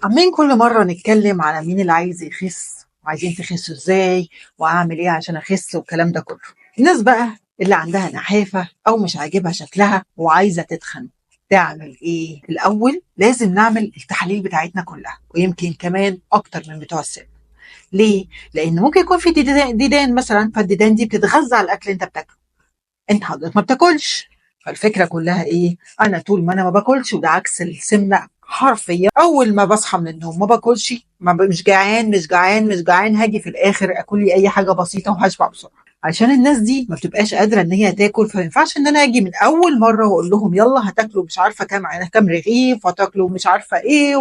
عمالين كل مرة نتكلم على مين اللي عايز يخس وعايزين تخسوا ازاي واعمل ايه عشان اخس والكلام ده كله. الناس بقى اللي عندها نحافة او مش عاجبها شكلها وعايزة تتخن تعمل ايه؟ الاول لازم نعمل التحاليل بتاعتنا كلها ويمكن كمان اكتر من بتوع السن. ليه؟ لان ممكن يكون في ديدان مثلا، فالديدان دي بتتغذى على الاكل اللي انت بتاكله. انت حضرتك ما بتاكلش. فالفكره كلها ايه؟ انا طول ما انا ما باكلش، وده عكس السمنه حرفيا، اول ما بصحى من النوم ما باكلش، مش جعان مش جعان مش جعان، هاجي في الاخر اكل لي اي حاجه بسيطه وهشبع بسرعه. علشان الناس دي ما بتبقاش قادره ان هي تاكل، فما ينفعش ان انا اجي من اول مره واقول لهم يلا هتاكلوا مش عارفه كام رغيف، وهتاكلوا مش عارفه ايه،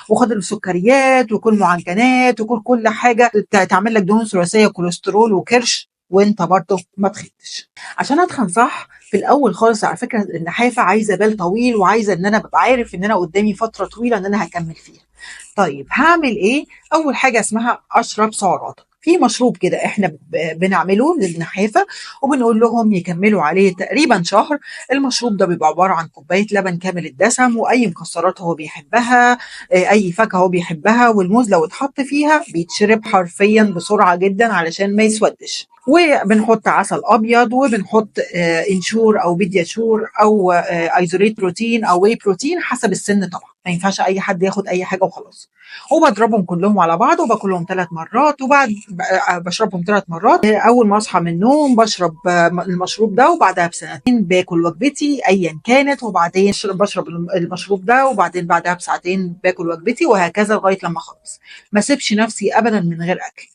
وخد السكريات وكل معجنات وكل كل حاجه تعمل لك دهون ثلاثيه وكوليسترول وكرش، وانت برضه ما تخدش. عشان اتخن صح في الاول خالص، على فكره النحافه عايزه بال طويل، وعايزه ان انا ببقى عارف ان انا قدامي فتره طويله ان انا هكمل فيها. طيب هعمل ايه؟ اول حاجه اسمها اشرب سعرات. في مشروب كده احنا بنعمله للنحافه وبنقول لهم يكملوا عليه تقريبا شهر. المشروب ده بيبقى عباره عن كوبايه لبن كامل الدسم، واي مكسرات هو بيحبها، اي فاكهه هو بيحبها، والموز لو اتحط فيها بيتشرب حرفيا بسرعه جدا علشان ما يسودش. وبنحط عسل ابيض، وبنحط انشور او بيدياشور او ايزوليت بروتين او واي بروتين حسب السن طبعا. ما ينفعش اي حد ياخد اي حاجه وخلاص. وبضربهم كلهم على بعض وباكلهم 3 مرات، وبعد بشربهم 3 مرات. اول ما اصحى من النوم بشرب المشروب ده، وبعدها بسنتين باكل وجبتي ايا كانت، وبعدين بشرب المشروب ده، وبعدين بعدها بساعتين باكل وجبتي، وهكذا لغايه لما اخلص. ما سيبش نفسي ابدا من غير اكل.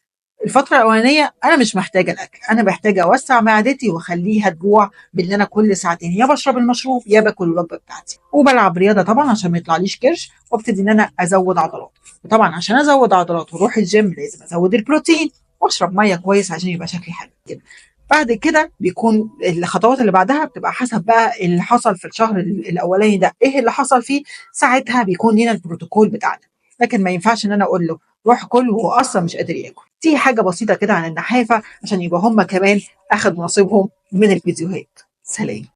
الفترة الأولانية أنا مش محتاجة الأكل، أنا محتاجة أوسع معدتي وأخليها تجوع، بإن أنا كل ساعتين يا بشرب المشروب يا باكل الوجبة بتاعتي. وبلعب رياضة طبعا عشان ما يطلعليش كرش، وابتدي إن أنا أزود عضلات. وطبعا عشان أزود عضلات وأروح الجيم لازم أزود البروتين، وأشرب مية كويس عشان يبقى شكلي حلو كده. بعد كده بيكون الخطوات اللي بعدها بتبقى حسب بقى اللي حصل في الشهر الأولاني ده إيه اللي حصل فيه. ساعتها بيكون لنا البروتوكول بتاعنا. لكن ما ينفعش إن أنا أقول له روح كل وهو أصلا مش قادر ياكل. دي حاجة بسيطة كده عن النحافة عشان يبقى هم كمان أخدوا نصيبهم من الفيديوهات. سلام.